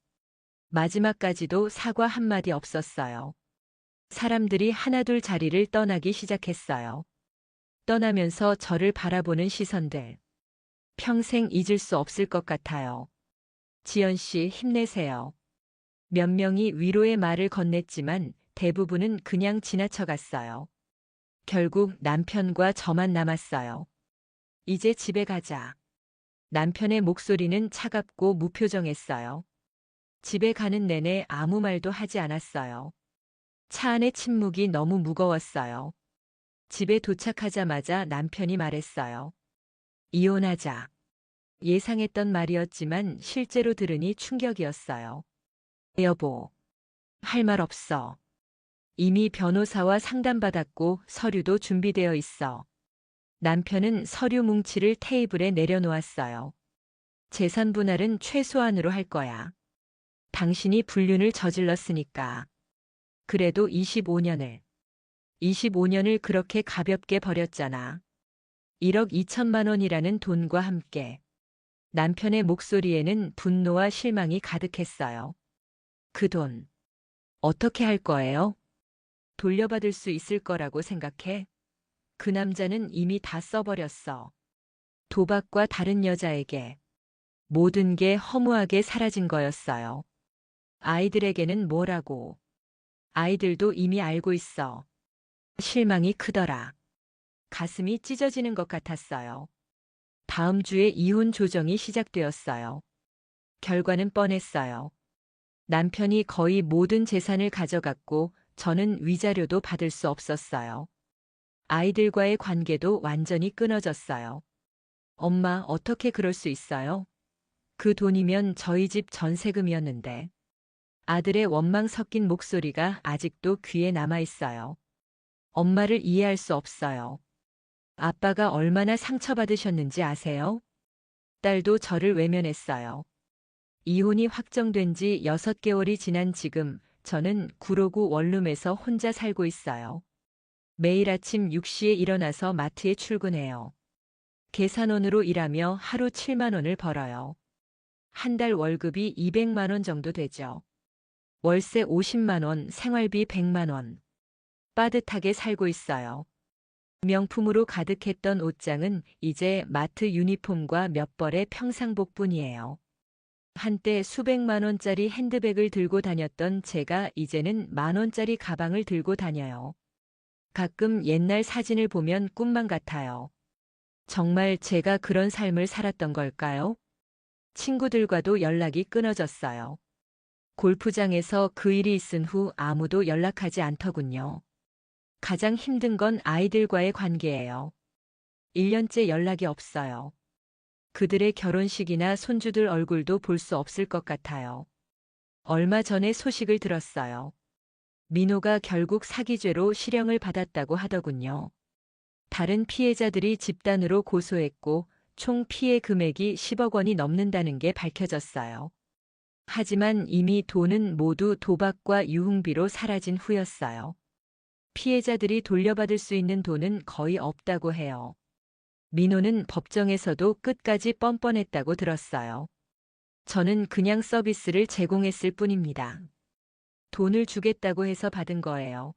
마지막까지도 사과 한마디 없었어요. 사람들이 하나둘 자리를 떠나기 시작했어요. 떠나면서 저를 바라보는 시선들. 평생 잊을 수 없을 것 같아요. 지연 씨, 힘내세요. 몇 명이 위로의 말을 건넸지만 대부분은 그냥 지나쳐갔어요. 결국 남편과 저만 남았어요. 이제 집에 가자. 남편의 목소리는 차갑고 무표정했어요. 집에 가는 내내 아무 말도 하지 않았어요. 차 안의 침묵이 너무 무거웠어요. 집에 도착하자마자 남편이 말했어요. 이혼하자. 예상했던 말이었지만 실제로 들으니 충격이었어요. 여보, 할 말 없어. 이미 변호사와 상담받았고 서류도 준비되어 있어. 남편은 서류 뭉치를 테이블에 내려놓았어요. 재산 분할은 최소한으로 할 거야. 당신이 불륜을 저질렀으니까. 그래도 25년을 그렇게 가볍게 버렸잖아. 1억 2천만 원이라는 돈과 함께. 남편의 목소리에는 분노와 실망이 가득했어요. 그 돈, 어떻게 할 거예요? 돌려받을 수 있을 거라고 생각해? 그 남자는 이미 다 써버렸어. 도박과 다른 여자에게. 모든 게 허무하게 사라진 거였어요. 아이들에게는 뭐라고. 아이들도 이미 알고 있어. 실망이 크더라. 가슴이 찢어지는 것 같았어요. 다음 주에 이혼 조정이 시작되었어요. 결과는 뻔했어요. 남편이 거의 모든 재산을 가져갔고 저는 위자료도 받을 수 없었어요. 아이들과의 관계도 완전히 끊어졌어요. 엄마, 어떻게 그럴 수 있어요? 그 돈이면 저희 집 전세금이었는데. 아들의 원망 섞인 목소리가 아직도 귀에 남아 있어요. 엄마를 이해할 수 없어요. 아빠가 얼마나 상처받으셨는지 아세요? 딸도 저를 외면했어요. 이혼이 확정된 지 6개월이 지난 지금 저는 구로구 원룸에서 혼자 살고 있어요. 매일 아침 6시에 일어나서 마트에 출근해요. 계산원으로 일하며 하루 7만 원을 벌어요. 한 달 월급이 200만 원 정도 되죠. 월세 50만 원, 생활비 100만 원. 빠듯하게 살고 있어요. 명품으로 가득했던 옷장은 이제 마트 유니폼과 몇 벌의 평상복뿐이에요. 한때 수백만 원짜리 핸드백을 들고 다녔던 제가 이제는 10,000원짜리 가방을 들고 다녀요. 가끔 옛날 사진을 보면 꿈만 같아요. 정말 제가 그런 삶을 살았던 걸까요? 친구들과도 연락이 끊어졌어요. 골프장에서 그 일이 있은 후 아무도 연락하지 않더군요. 가장 힘든 건 아이들과의 관계예요. 1년째 연락이 없어요. 그들의 결혼식이나 손주들 얼굴도 볼 수 없을 것 같아요. 얼마 전에 소식을 들었어요. 민호가 결국 사기죄로 실형을 받았다고 하더군요. 다른 피해자들이 집단으로 고소했고 총 피해 금액이 10억 원이 넘는다는 게 밝혀졌어요. 하지만 이미 돈은 모두 도박과 유흥비로 사라진 후였어요. 피해자들이 돌려받을 수 있는 돈은 거의 없다고 해요. 민호는 법정에서도 끝까지 뻔뻔했다고 들었어요. 저는 그냥 서비스를 제공했을 뿐입니다. 돈을 주겠다고 해서 받은 거예요.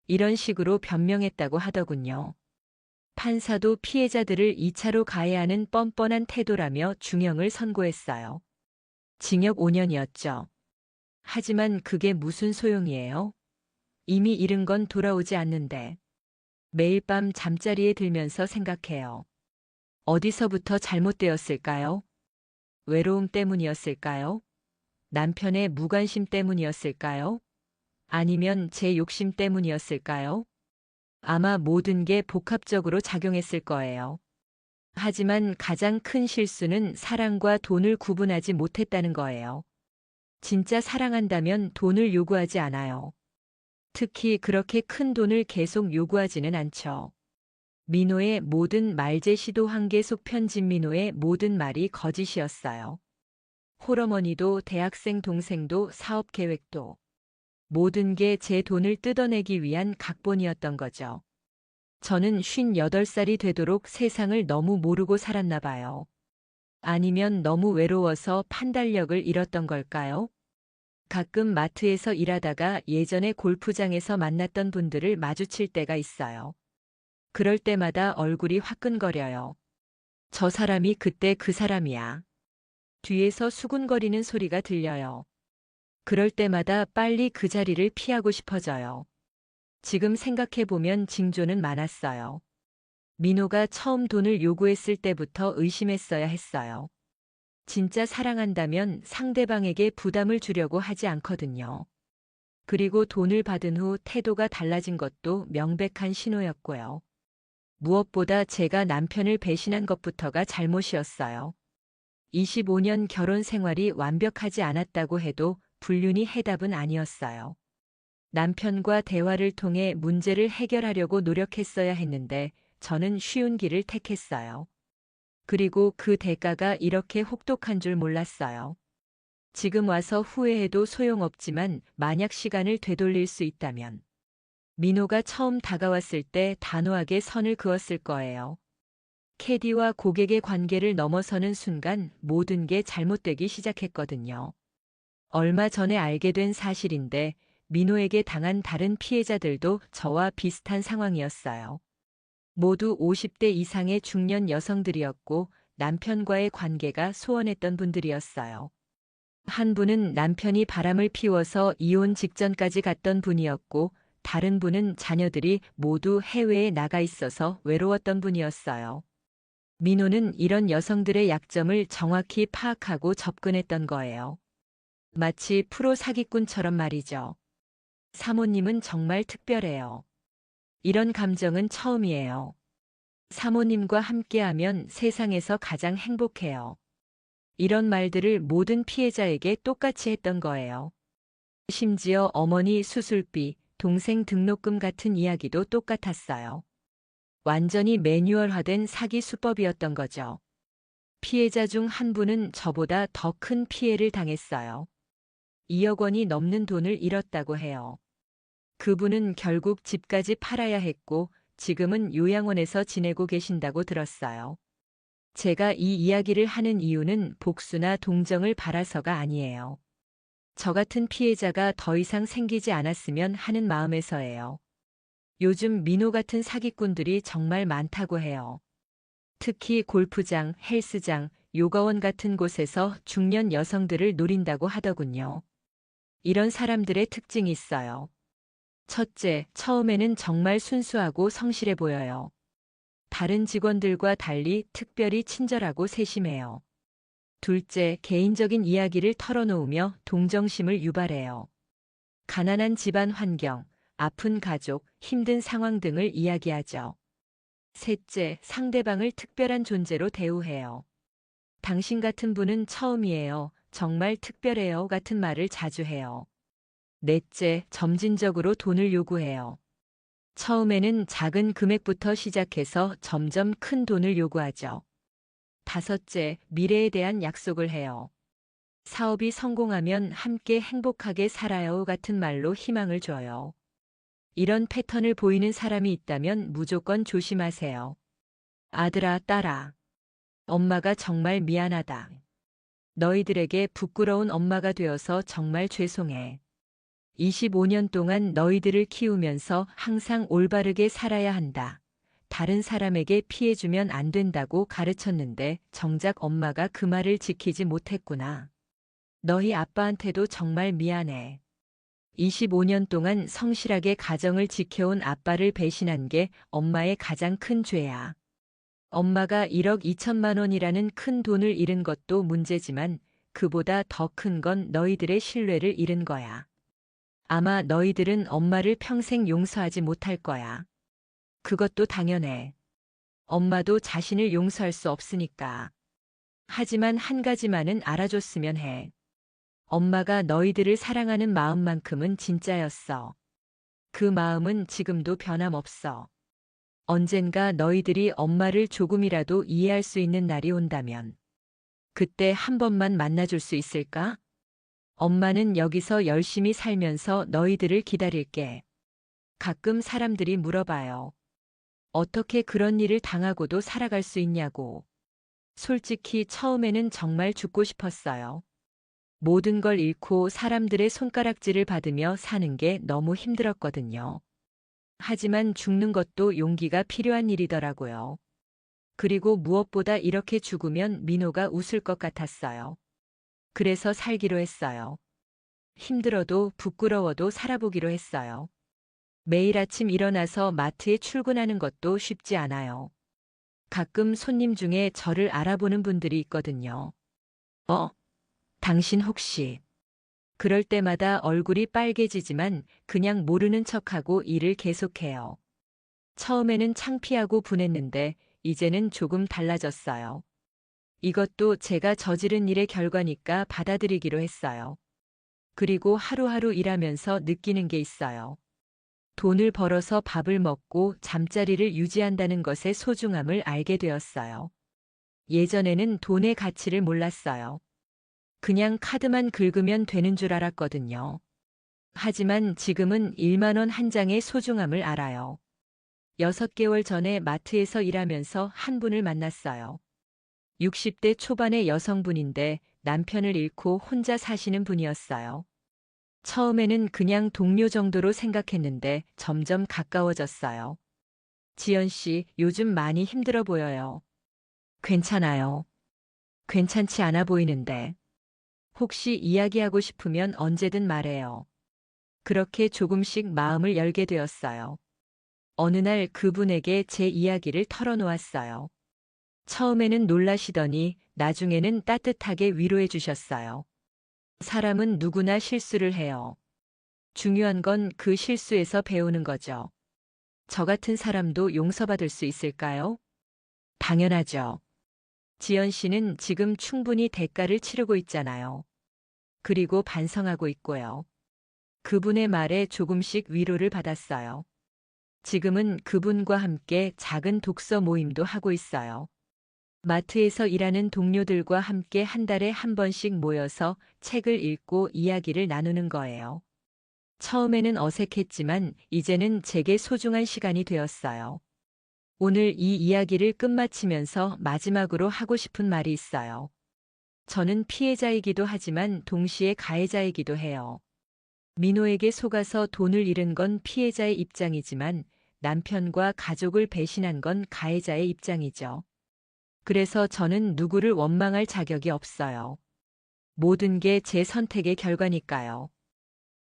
이런 식으로 변명했다고 하더군요. 판사도 피해자들을 2차로 가해하는 뻔뻔한 태도라며 중형을 선고했어요. 징역 5년이었죠. 하지만 그게 무슨 소용이에요? 이미 잃은 건 돌아오지 않는데. 매일 밤 잠자리에 들면서 생각해요. 어디서부터 잘못되었을까요? 외로움 때문이었을까요? 남편의 무관심 때문이었을까요? 아니면 제 욕심 때문이었을까요? 아마 모든 게 복합적으로 작용했을 거예요. 하지만 가장 큰 실수는 사랑과 돈을 구분하지 못했다는 거예요. 진짜 사랑한다면 돈을 요구하지 않아요. 특히 그렇게 큰 돈을 계속 요구하지는 않죠. 민호의 모든 말제 시도 한계 속 편집 민호의 모든 말이 거짓이었어요. 홀어머니도 대학생 동생도 사업 계획도 모든 게 제 돈을 뜯어내기 위한 각본이었던 거죠. 저는 58살이 되도록 세상을 너무 모르고 살았나 봐요. 아니면 너무 외로워서 판단력을 잃었던 걸까요? 가끔 마트에서 일하다가 예전에 골프장에서 만났던 분들을 마주칠 때가 있어요. 그럴 때마다 얼굴이 화끈거려요. 저 사람이 그때 그 사람이야. 뒤에서 수군거리는 소리가 들려요. 그럴 때마다 빨리 그 자리를 피하고 싶어져요. 지금 생각해보면 징조는 많았어요. 민호가 처음 돈을 요구했을 때부터 의심했어야 했어요. 진짜 사랑한다면 상대방에게 부담을 주려고 하지 않거든요. 그리고 돈을 받은 후 태도가 달라진 것도 명백한 신호였고요. 무엇보다 제가 남편을 배신한 것부터가 잘못이었어요. 25년 결혼 생활이 완벽하지 않았다고 해도 불륜이 해답은 아니었어요. 남편과 대화를 통해 문제를 해결하려고 노력했어야 했는데 저는 쉬운 길을 택했어요. 그리고 그 대가가 이렇게 혹독한 줄 몰랐어요. 지금 와서 후회해도 소용없지만 만약 시간을 되돌릴 수 있다면 민호가 처음 다가왔을 때 단호하게 선을 그었을 거예요. 캐디와 고객의 관계를 넘어서는 순간 모든 게 잘못되기 시작했거든요. 얼마 전에 알게 된 사실인데 민호에게 당한 다른 피해자들도 저와 비슷한 상황이었어요. 모두 50대 이상의 중년 여성들이었고 남편과의 관계가 소원했던 분들이었어요. 한 분은 남편이 바람을 피워서 이혼 직전까지 갔던 분이었고 다른 분은 자녀들이 모두 해외에 나가 있어서 외로웠던 분이었어요. 민호는 이런 여성들의 약점을 정확히 파악하고 접근했던 거예요. 마치 프로 사기꾼처럼 말이죠. 사모님은 정말 특별해요. 이런 감정은 처음이에요. 사모님과 함께하면 세상에서 가장 행복해요. 이런 말들을 모든 피해자에게 똑같이 했던 거예요. 심지어 어머니 수술비, 동생 등록금 같은 이야기도 똑같았어요. 완전히 매뉴얼화된 사기 수법이었던 거죠. 피해자 중 한 분은 저보다 더 큰 피해를 당했어요. 2억 원이 넘는 돈을 잃었다고 해요. 그분은 결국 집까지 팔아야 했고 지금은 요양원에서 지내고 계신다고 들었어요. 제가 이 이야기를 하는 이유는 복수나 동정을 바라서가 아니에요. 저 같은 피해자가 더 이상 생기지 않았으면 하는 마음에서예요. 요즘 민호 같은 사기꾼들이 정말 많다고 해요. 특히 골프장, 헬스장, 요가원 같은 곳에서 중년 여성들을 노린다고 하더군요. 이런 사람들의 특징이 있어요. 첫째, 처음에는 정말 순수하고 성실해 보여요. 다른 직원들과 달리 특별히 친절하고 세심해요. 둘째, 개인적인 이야기를 털어놓으며 동정심을 유발해요. 가난한 집안 환경, 아픈 가족, 힘든 상황 등을 이야기하죠. 셋째, 상대방을 특별한 존재로 대우해요. 당신 같은 분은 처음이에요. 정말 특별해요. 같은 말을 자주 해요. 넷째, 점진적으로 돈을 요구해요. 처음에는 작은 금액부터 시작해서 점점 큰 돈을 요구하죠. 다섯째, 미래에 대한 약속을 해요. 사업이 성공하면 함께 행복하게 살아요 같은 말로 희망을 줘요. 이런 패턴을 보이는 사람이 있다면 무조건 조심하세요. 아들아, 딸아. 엄마가 정말 미안하다. 너희들에게 부끄러운 엄마가 되어서 정말 죄송해. 25년 동안 너희들을 키우면서 항상 올바르게 살아야 한다. 다른 사람에게 피해주면 안 된다고 가르쳤는데 정작 엄마가 그 말을 지키지 못했구나. 너희 아빠한테도 정말 미안해. 25년 동안 성실하게 가정을 지켜온 아빠를 배신한 게 엄마의 가장 큰 죄야. 엄마가 1억 2천만 원이라는 큰 돈을 잃은 것도 문제지만 그보다 더 큰 건 너희들의 신뢰를 잃은 거야. 아마 너희들은 엄마를 평생 용서하지 못할 거야. 그것도 당연해. 엄마도 자신을 용서할 수 없으니까. 하지만 한 가지만은 알아줬으면 해. 엄마가 너희들을 사랑하는 마음만큼은 진짜였어. 그 마음은 지금도 변함없어. 언젠가 너희들이 엄마를 조금이라도 이해할 수 있는 날이 온다면 그때 한 번만 만나줄 수 있을까? 엄마는 여기서 열심히 살면서 너희들을 기다릴게. 가끔 사람들이 물어봐요. 어떻게 그런 일을 당하고도 살아갈 수 있냐고. 솔직히 처음에는 정말 죽고 싶었어요. 모든 걸 잃고 사람들의 손가락질을 받으며 사는 게 너무 힘들었거든요. 하지만 죽는 것도 용기가 필요한 일이더라고요. 그리고 무엇보다 이렇게 죽으면 민호가 웃을 것 같았어요. 그래서 살기로 했어요. 힘들어도 부끄러워도 살아보기로 했어요. 매일 아침 일어나서 마트에 출근하는 것도 쉽지 않아요. 가끔 손님 중에 저를 알아보는 분들이 있거든요. 당신 혹시. 그럴 때마다 얼굴이 빨개지지만 그냥 모르는 척하고 일을 계속해요. 처음에는 창피하고 분했는데 이제는 조금 달라졌어요. 이것도 제가 저지른 일의 결과니까 받아들이기로 했어요. 그리고 하루하루 일하면서 느끼는 게 있어요. 돈을 벌어서 밥을 먹고 잠자리를 유지한다는 것의 소중함을 알게 되었어요. 예전에는 돈의 가치를 몰랐어요. 그냥 카드만 긁으면 되는 줄 알았거든요. 하지만 지금은 1만 원 한 장의 소중함을 알아요. 6개월 전에 마트에서 일하면서 한 분을 만났어요. 60대 초반의 여성분인데 남편을 잃고 혼자 사시는 분이었어요. 처음에는 그냥 동료 정도로 생각했는데 점점 가까워졌어요. 지연 씨, 요즘 많이 힘들어 보여요. 괜찮아요. 괜찮지 않아 보이는데. 혹시 이야기하고 싶으면 언제든 말해요. 그렇게 조금씩 마음을 열게 되었어요. 어느 날 그분에게 제 이야기를 털어놓았어요. 처음에는 놀라시더니 나중에는 따뜻하게 위로해 주셨어요. 사람은 누구나 실수를 해요. 중요한 건 그 실수에서 배우는 거죠. 저 같은 사람도 용서받을 수 있을까요? 당연하죠. 지연 씨는 지금 충분히 대가를 치르고 있잖아요. 그리고 반성하고 있고요. 그분의 말에 조금씩 위로를 받았어요. 지금은 그분과 함께 작은 독서 모임도 하고 있어요. 마트에서 일하는 동료들과 함께 한 달에 한 번씩 모여서 책을 읽고 이야기를 나누는 거예요. 처음에는 어색했지만 이제는 제게 소중한 시간이 되었어요. 오늘 이 이야기를 끝마치면서 마지막으로 하고 싶은 말이 있어요. 저는 피해자이기도 하지만 동시에 가해자이기도 해요. 민호에게 속아서 돈을 잃은 건 피해자의 입장이지만 남편과 가족을 배신한 건 가해자의 입장이죠. 그래서 저는 누구를 원망할 자격이 없어요. 모든 게 제 선택의 결과니까요.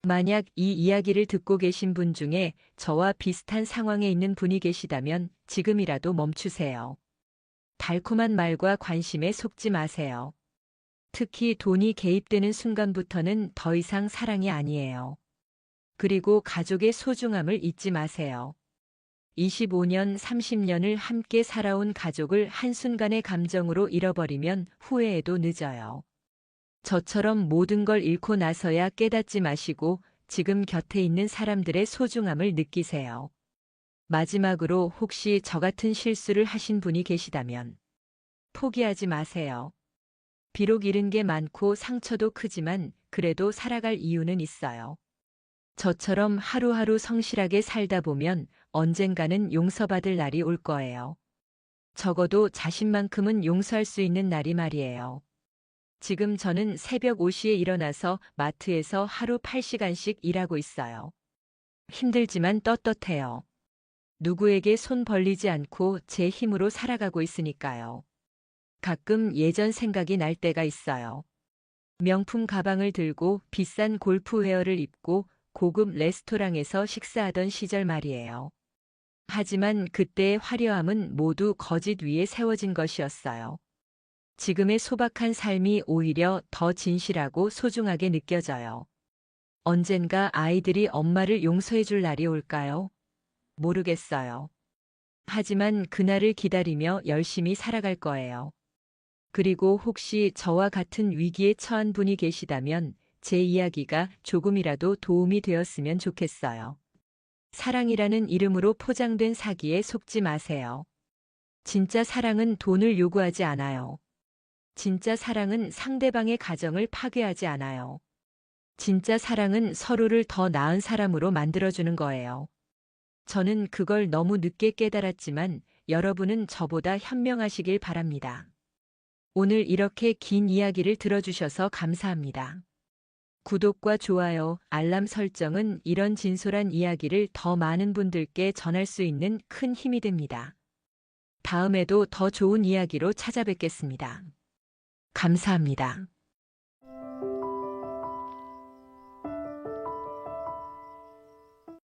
만약 이 이야기를 듣고 계신 분 중에 저와 비슷한 상황에 있는 분이 계시다면 지금이라도 멈추세요. 달콤한 말과 관심에 속지 마세요. 특히 돈이 개입되는 순간부터는 더 이상 사랑이 아니에요. 그리고 가족의 소중함을 잊지 마세요. 25년, 30년을 함께 살아온 가족을 한순간의 감정으로 잃어버리면 후회해도 늦어요. 저처럼 모든 걸 잃고 나서야 깨닫지 마시고 지금 곁에 있는 사람들의 소중함을 느끼세요. 마지막으로 혹시 저 같은 실수를 하신 분이 계시다면 포기하지 마세요. 비록 잃은 게 많고 상처도 크지만 그래도 살아갈 이유는 있어요. 저처럼 하루하루 성실하게 살다 보면 언젠가는 용서받을 날이 올 거예요. 적어도 자신만큼은 용서할 수 있는 날이 말이에요. 지금 저는 새벽 5시에 일어나서 마트에서 하루 8시간씩 일하고 있어요. 힘들지만 떳떳해요. 누구에게 손 벌리지 않고 제 힘으로 살아가고 있으니까요. 가끔 예전 생각이 날 때가 있어요. 명품 가방을 들고 비싼 골프웨어를 입고 고급 레스토랑에서 식사하던 시절 말이에요. 하지만 그때의 화려함은 모두 거짓 위에 세워진 것이었어요. 지금의 소박한 삶이 오히려 더 진실하고 소중하게 느껴져요. 언젠가 아이들이 엄마를 용서해 줄 날이 올까요? 모르겠어요. 하지만 그날을 기다리며 열심히 살아갈 거예요. 그리고 혹시 저와 같은 위기에 처한 분이 계시다면 제 이야기가 조금이라도 도움이 되었으면 좋겠어요. 사랑이라는 이름으로 포장된 사기에 속지 마세요. 진짜 사랑은 돈을 요구하지 않아요. 진짜 사랑은 상대방의 가정을 파괴하지 않아요. 진짜 사랑은 서로를 더 나은 사람으로 만들어주는 거예요. 저는 그걸 너무 늦게 깨달았지만 여러분은 저보다 현명하시길 바랍니다. 오늘 이렇게 긴 이야기를 들어주셔서 감사합니다. 구독과 좋아요, 알람 설정은 이런 진솔한 이야기를 더 많은 분들께 전할 수 있는 큰 힘이 됩니다. 다음에도 더 좋은 이야기로 찾아뵙겠습니다. 감사합니다.